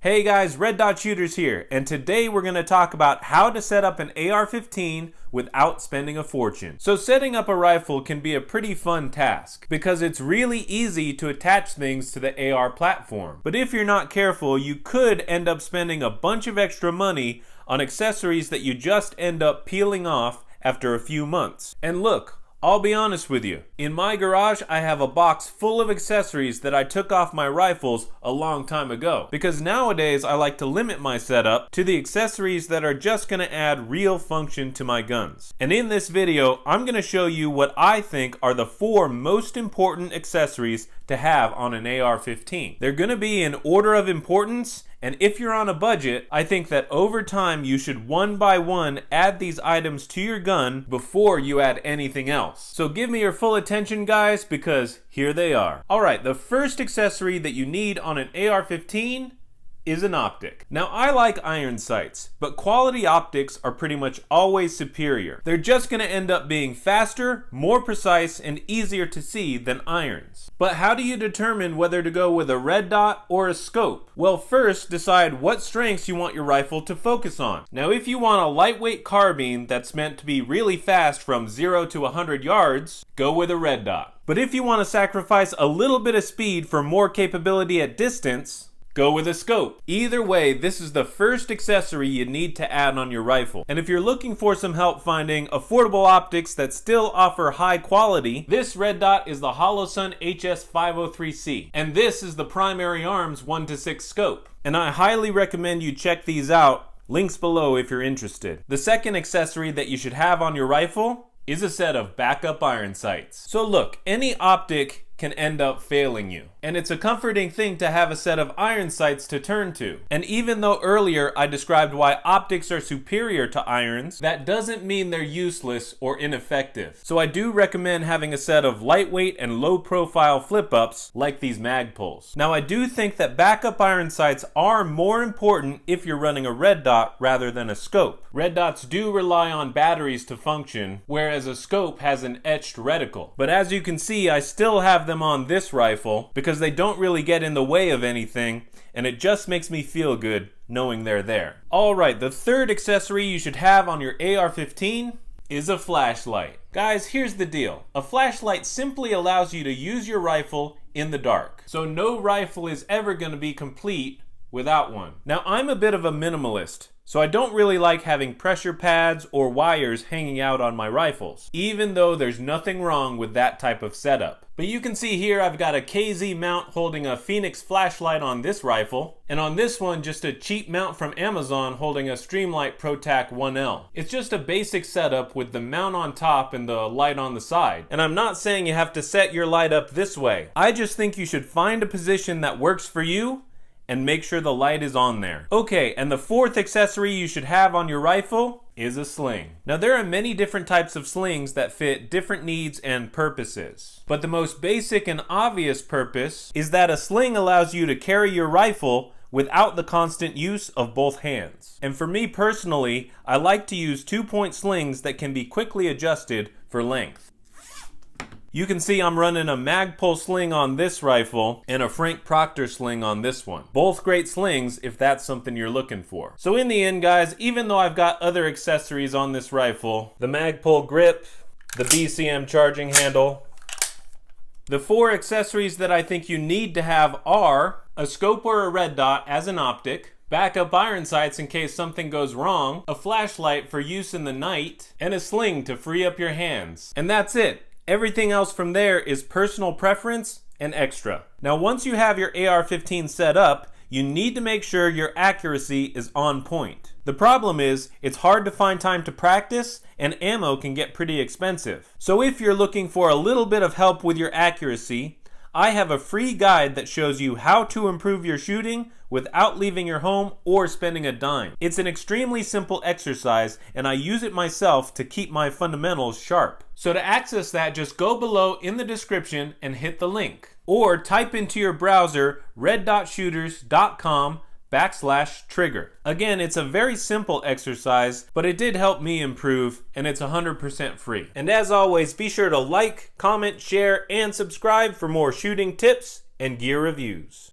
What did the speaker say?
Hey guys, Red Dot Shooters here, and today we're going to talk about how to set up an AR-15 without spending a fortune. So setting up a rifle can be a pretty fun task because it's really easy to attach things to the AR platform. But if you're not careful, you could end up spending a bunch of extra money on accessories that you just end up peeling off after a few months. And look, I'll be honest with you. In my garage, I have a box full of accessories that I took off my rifles a long time ago. Because nowadays, I like to limit my setup to the accessories that are just gonna add real function to my guns. And in this video, I'm gonna show you what I think are the 4 most important accessories to have on an AR-15. They're gonna be in order of importance, and if you're on a budget, I think that over time you should one by one add these items to your gun before you add anything else. So give me your full attention, guys, because here they are. Alright, the first accessory that you need on an AR-15 is an optic. Now I like iron sights, but quality optics are pretty much always superior. They're just gonna end up being faster, more precise, and easier to see than irons. But how do you determine whether to go with a red dot or a scope? Well, first decide what strengths you want your rifle to focus on. Now if you want a lightweight carbine that's meant to be really fast from 0 to 100 yards, go with a red dot. But if you want to sacrifice a little bit of speed for more capability at distance, go with a scope. Either way, this is the first accessory you need to add on your rifle. And if you're looking for some help finding affordable optics that still offer high quality, this red dot is the Holosun HS503C. And this is the Primary Arms 1:6 scope. And I highly recommend you check these out. Links below if you're interested. The second accessory that you should have on your rifle is a set of backup iron sights. So look, any optic can end up failing you. And it's a comforting thing to have a set of iron sights to turn to. And even though earlier I described why optics are superior to irons, that doesn't mean they're useless or ineffective. So I do recommend having a set of lightweight and low profile flip-ups like these mag pulls. Now I do think that backup iron sights are more important if you're running a red dot rather than a scope. Red dots do rely on batteries to function, whereas a scope has an etched reticle. But as you can see, I still have them on this rifle because they don't really get in the way of anything, and it just makes me feel good knowing they're there. Alright, the third accessory you should have on your AR-15 is a flashlight. Guys, here's the deal. A flashlight simply allows you to use your rifle in the dark. So no rifle is ever going to be complete without one. Now I'm a bit of a minimalist, so I don't really like having pressure pads or wires hanging out on my rifles, even though there's nothing wrong with that type of setup. But you can see here I've got a KZ mount holding a Phoenix flashlight on this rifle, and on this one just a cheap mount from Amazon holding a Streamlight ProTac 1L. It's just a basic setup with the mount on top and the light on the side. And I'm not saying you have to set your light up this way. I just think you should find a position that works for you and make sure the light is on there. Okay, and the fourth accessory you should have on your rifle is a sling. Now there are many different types of slings that fit different needs and purposes. But the most basic and obvious purpose is that a sling allows you to carry your rifle without the constant use of both hands. And for me personally, I like to use 2-point slings that can be quickly adjusted for length. You can see I'm running a Magpul sling on this rifle and a Frank Proctor sling on this one. Both great slings if that's something you're looking for. So in the end, guys, even though I've got other accessories on this rifle, the Magpul grip, the BCM charging handle, the 4 accessories that I think you need to have are a scope or a red dot as an optic, backup iron sights in case something goes wrong, a flashlight for use in the night, and a sling to free up your hands. And that's it. Everything else from there is personal preference and extra. Now once you have your AR-15 set up, you need to make sure your accuracy is on point. The problem is, it's hard to find time to practice, and ammo can get pretty expensive. So if you're looking for a little bit of help with your accuracy, I have a free guide that shows you how to improve your shooting without leaving your home or spending a dime. It's an extremely simple exercise, and I use it myself to keep my fundamentals sharp. So to access that, just go below in the description and hit the link. Or type into your browser reddotShooters.com/trigger. Again, it's a very simple exercise, but it did help me improve, and it's 100% free. And as always, be sure to like, comment, share, and subscribe for more shooting tips and gear reviews.